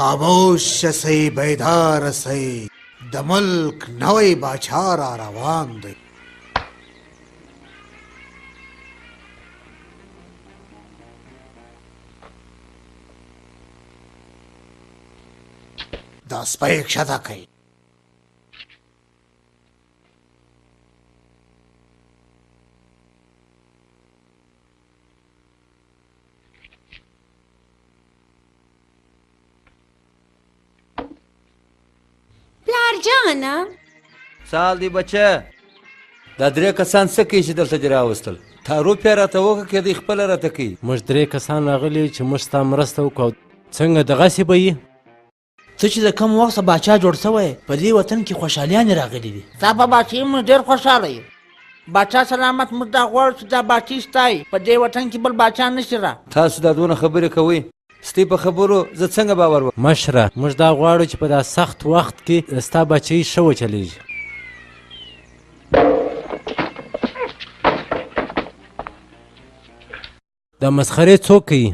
خاموش شئ بیدار سئ د ملک نوی باچا را روان دی. دا سپی ښکته کړئ. پلار جانه سال دی بچه، دا درې کسان څه کوي چې دلته دې راوستل؟ تعارف یې راته وکړه که دوی خپله راته کوي. موږ 3 کسان راغلي چې موږ ستا مرسته وکړو. څنګه دغسې به یي؟ ته چې د کم وخت باچا جوړ سوی په دې وطن کې خوشحالیانې راغلي دي. ستا په باچایي موږ ډېر خوشحاله یو. باچا سلامت موږ دا غواړو چې دا باچي ستایي. په دې وطن کې بل باچا نشي را. تاسو دا دونه خبرې کوئ، ستی په خبرو زه څنګه باور وکړم؟ مشره موږ دا غواړو چې په دا سخت وخت کې ستا بچۍ ښه وچلېږي. دا مسخرې څوک کوي؟